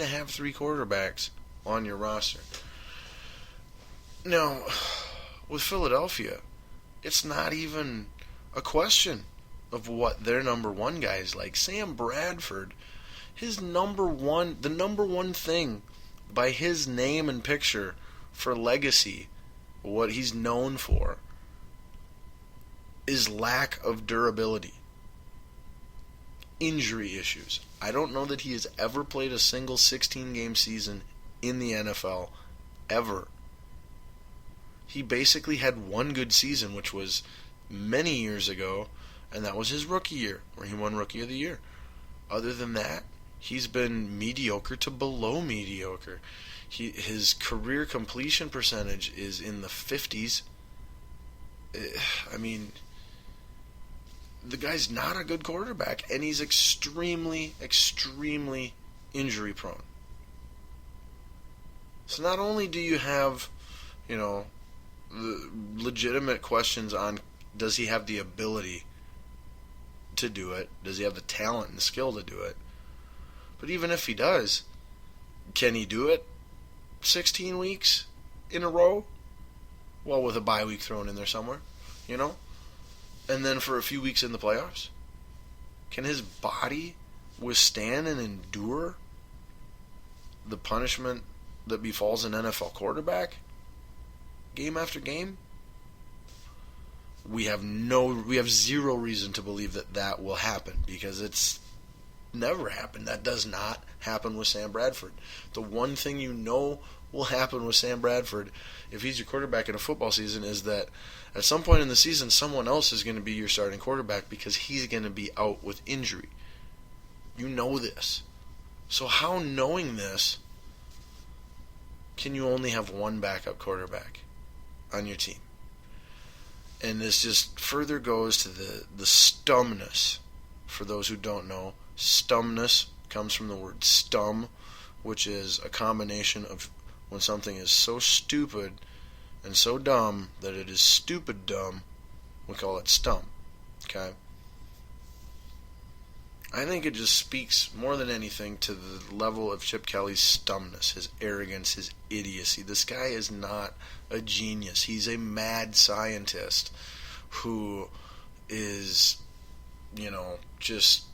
to have 3 quarterbacks on your roster. Now, with Philadelphia, it's not even a question of what their number one guy is like. Sam Bradford, the number one thing by his name and picture for legacy, what he's known for, is lack of durability. Injury issues. I don't know that he has ever played a single 16-game season in the NFL, ever. He basically had one good season, which was many years ago, and that was his rookie year, where he won Rookie of the Year. Other than that, he's been mediocre to below mediocre. His career completion percentage is in the 50s. I mean, the guy's not a good quarterback, and he's extremely, extremely injury prone. So not only do you have, the legitimate questions on does he have the ability to do it, does he have the talent and the skill to do it, but even if he does, can he do it 16 weeks in a row? Well, with a bye week thrown in there somewhere, and then for a few weeks in the playoffs? Can his body withstand and endure the punishment that befalls an NFL quarterback game after game? We have zero reason to believe that will happen, because it's never happened. That does not happen with Sam Bradford. The one thing will happen with Sam Bradford, if he's your quarterback in a football season, is that at some point in the season, someone else is going to be your starting quarterback because he's going to be out with injury. You know this. So how, knowing this, can you only have one backup quarterback on your team? And this just further goes to the stumbness. For those who don't know, stumbness comes from the word stum, which is a combination of when something is so stupid and so dumb that it is stupid dumb, we call it stum. Okay? I think it just speaks more than anything to the level of Chip Kelly's stumbness, his arrogance, his idiocy. This guy is not a genius. He's a mad scientist who is, just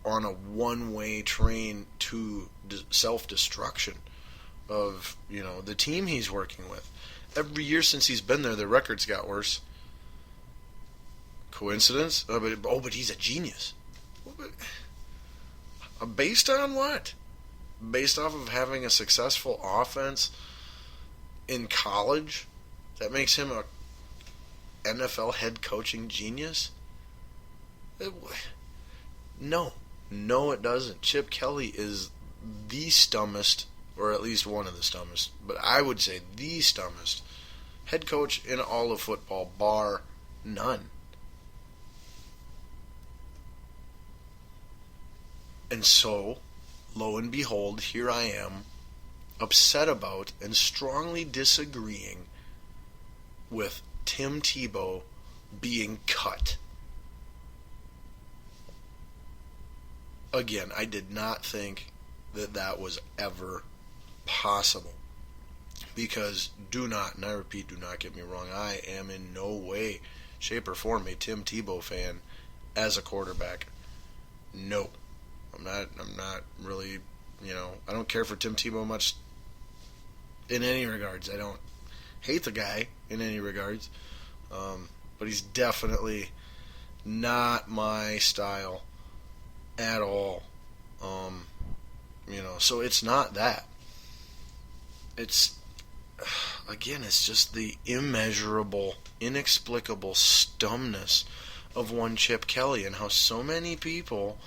on a one-way train to self-destruction of, the team he's working with. Every year since he's been there, the records got worse. Coincidence? But he's a genius. Based on what? Based off of having a successful offense in college? That makes him a NFL head coaching genius? No, it doesn't. Chip Kelly is the stummest, or at least one of the stummest, but I would say the stummest head coach in all of football, bar none. And so, lo and behold, here I am, upset about and strongly disagreeing with Tim Tebow being cut. Again, I did not think that was ever possible. Because do not, and I repeat, do not get me wrong, I am in no way, shape, or form a Tim Tebow fan as a quarterback. No. I'm not really, I don't care for Tim Tebow much in any regards. I don't hate the guy in any regards. But he's definitely not my style at all. So it's not that. It's just the immeasurable, inexplicable stumbness of one Chip Kelly, and how so many people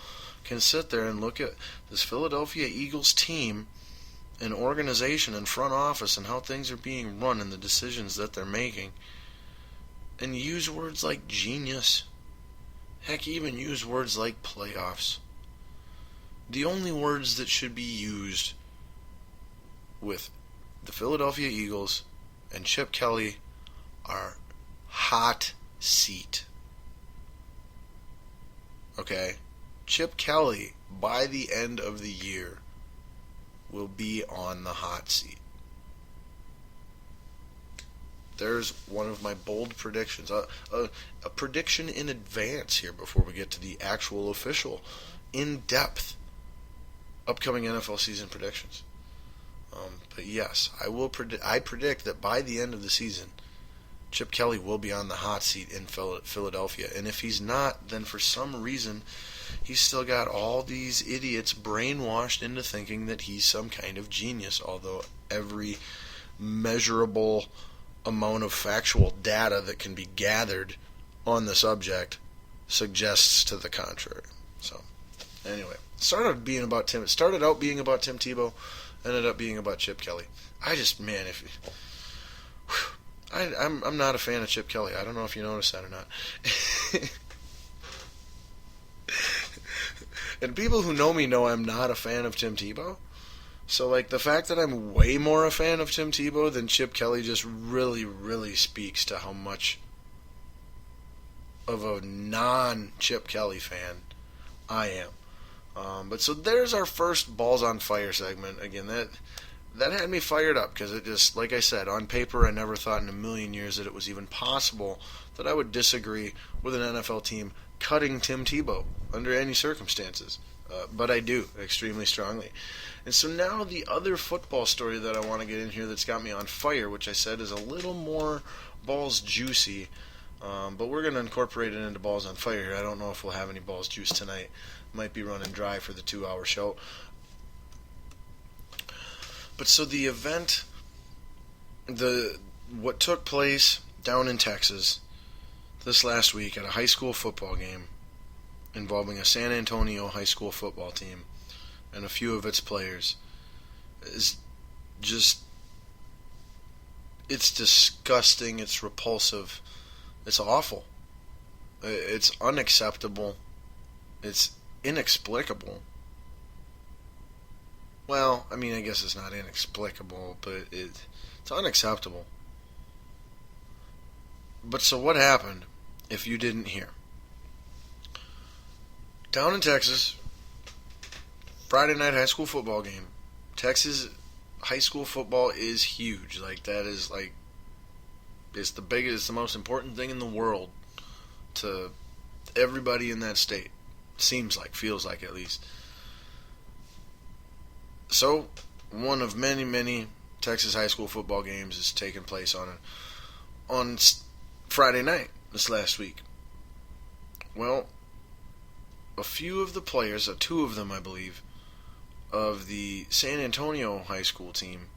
can sit there and look at this Philadelphia Eagles team and organization and front office and how things are being run and the decisions that they're making, and use words like genius. Heck, even use words like playoffs. The only words that should be used with the Philadelphia Eagles and Chip Kelly are hot seat. Okay? Chip Kelly, by the end of the year, will be on the hot seat. There's one of my bold predictions. A prediction in advance here before we get to the actual official, in-depth, upcoming NFL season predictions. But yes, I predict that by the end of the season, Chip Kelly will be on the hot seat in Philadelphia. And if he's not, then for some reason, he's still got all these idiots brainwashed into thinking that he's some kind of genius, although every measurable amount of factual data that can be gathered on the subject suggests to the contrary. So, anyway, it started out being about Tim Tebow, ended up being about Chip Kelly. I'm not a fan of Chip Kelly. I don't know if you noticed that or not. And people who know me know I'm not a fan of Tim Tebow. So, like, the fact that I'm way more a fan of Tim Tebow than Chip Kelly just really, really speaks to how much of a non-Chip Kelly fan I am. But so there's our first Balls on Fire segment. Again, that had me fired up because it just, like I said, on paper I never thought in a million years that it was even possible that I would disagree with an NFL team cutting Tim Tebow under any circumstances. But I do, extremely strongly. And so now the other football story that I want to get in here that's got me on fire, which I said is a little more balls juicy, but we're going to incorporate it into Balls on Fire here. I don't know if we'll have any balls juice tonight. Might be running dry for the 2-hour show. But so the event, what took place down in Texas this last week at a high school football game involving a San Antonio high school football team and a few of its players is just, it's disgusting, it's repulsive, it's awful, it's unacceptable, it's inexplicable. Well, I mean, I guess it's not inexplicable, but it's unacceptable. But so what happened, if you didn't hear? Down in Texas, Friday night high school football game. Texas high school football is huge. Like, that is, like, it's the biggest, it's the most important thing in the world to everybody in that state. Seems like, feels like at least. So, one of many, many Texas high school football games is taking place on Friday night this last week. Well, a few of the players, two of them I believe, of the San Antonio high school team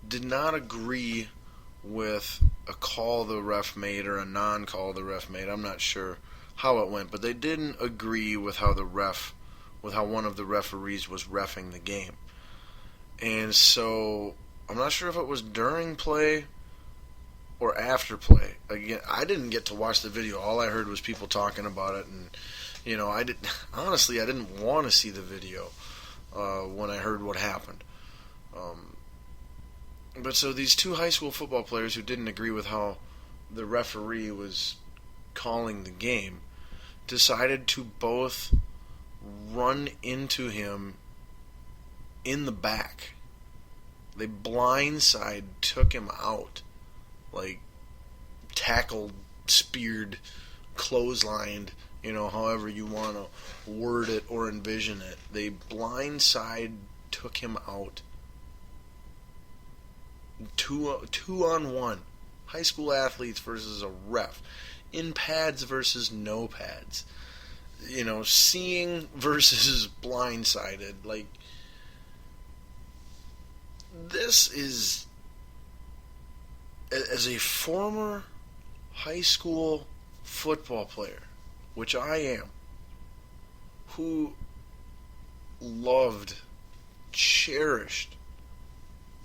did not agree with a call the ref made or a non-call the ref made. I'm not sure how it went, but they didn't agree with how one of the referees was reffing the game. And so I'm not sure if it was during play or after play. Again, I didn't get to watch the video. All I heard was people talking about it, and I didn't want to see the video when I heard what happened. But so these two high school football players who didn't agree with how the referee was calling the game decided to both run into him in the back. They blindside took him out. Like, tackled, speared, clotheslined, however you want to word it or envision it. They blindside took him out. Two on one. High school athletes versus a ref. In pads versus no pads. Seeing versus blindsided. Like, this is, as a former high school football player, which I am, who loved, cherished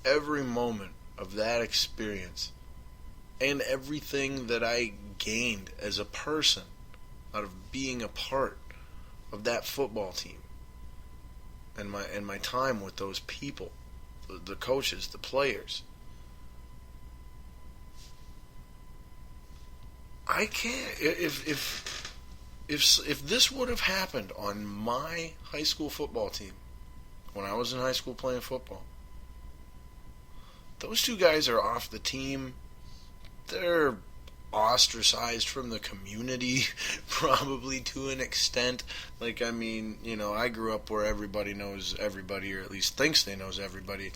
every moment of that experience and everything that I gained as a person out of being a part of that football team and my time with those people, the coaches, the players. I can't. If this would have happened on my high school football team, when I was in high school playing football. Those two guys are off the team. They're ostracized from the community, probably to an extent. Like, I mean, I grew up where everybody knows everybody, or at least thinks they knows everybody.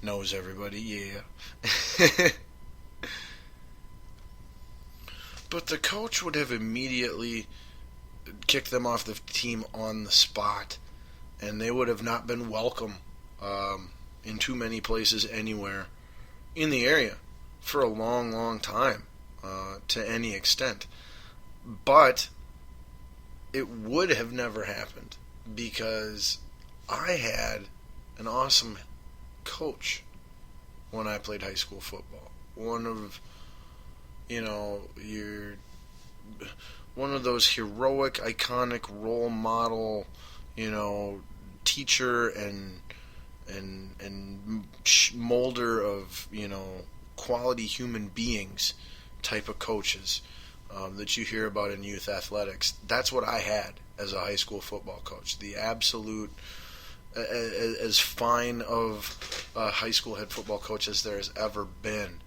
Yeah. But the coach would have immediately kicked them off the team on the spot, and they would have not been welcome in too many places anywhere in the area for a long, long time, to any extent. But it would have never happened because I had an awesome coach when I played high school football. One of those heroic, iconic role model, teacher and molder of, quality human beings type of coaches that you hear about in youth athletics. That's what I had as a high school football coach. The absolute, as fine of a high school head football coach as there has ever been.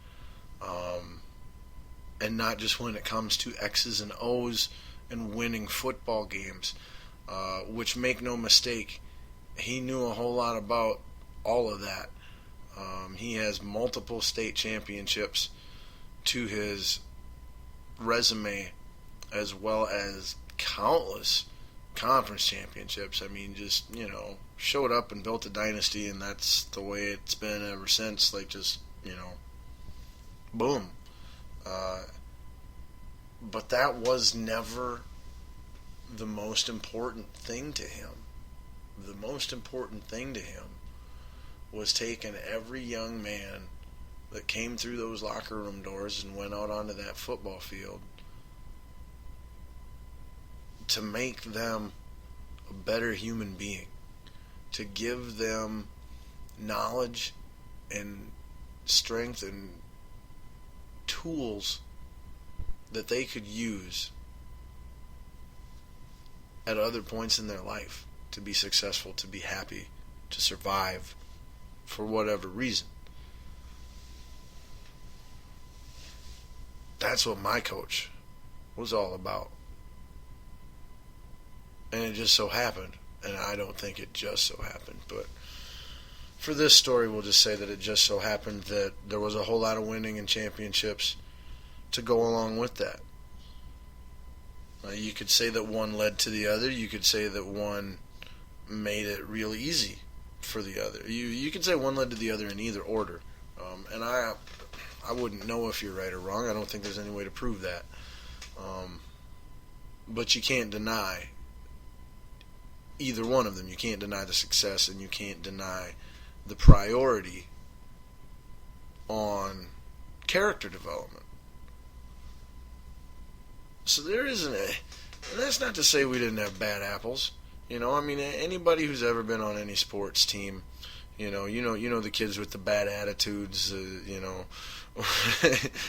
And not just when it comes to X's and O's and winning football games, which, make no mistake, he knew a whole lot about all of that. He has multiple state championships to his resume, as well as countless conference championships. I mean, just, showed up and built a dynasty, and that's the way it's been ever since. Like, just, boom. But that was never the most important thing to him. The most important thing to him was taking every young man that came through those locker room doors and went out onto that football field to make them a better human being, to give them knowledge and strength and tools that they could use at other points in their life to be successful, to be happy, to survive, for whatever reason. That's what my coach was all about. And it just so happened, and I don't think it just so happened, but for this story, we'll just say that it just so happened that there was a whole lot of winning and championships to go along with that. You could say that one led to the other. You could say that one made it real easy for the other. You could say one led to the other in either order. And I wouldn't know if you're right or wrong. I don't think there's any way to prove that. But you can't deny either one of them. You can't deny the success, and you can't deny the priority on character development. So there isn't and that's not to say we didn't have bad apples. I mean, anybody who's ever been on any sports team, you know the kids with the bad attitudes,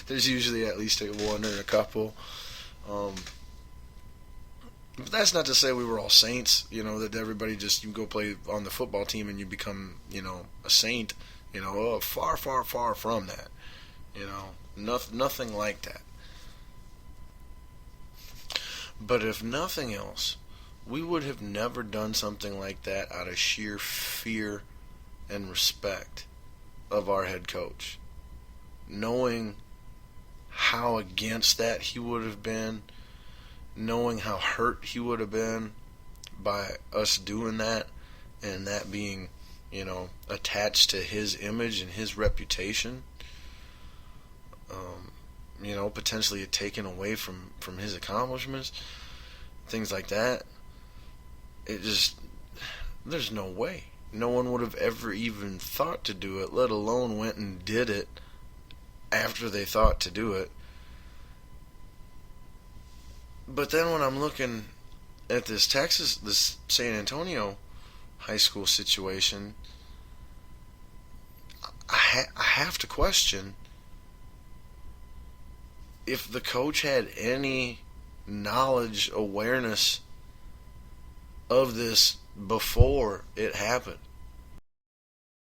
there's usually at least one or a couple. But that's not to say we were all saints, that everybody just, you go play on the football team and you become, a saint, far, far, far from that, nothing like that. But if nothing else, we would have never done something like that out of sheer fear and respect of our head coach. Knowing how against that he would have been, knowing how hurt he would have been by us doing that, and that being, attached to his image and his reputation, potentially taken away from his accomplishments, things like that. There's no way. No one would have ever even thought to do it, let alone went and did it after they thought to do it. But then when I'm looking at this San Antonio high school situation, I have to question if the coach had any knowledge, awareness of this before it happened.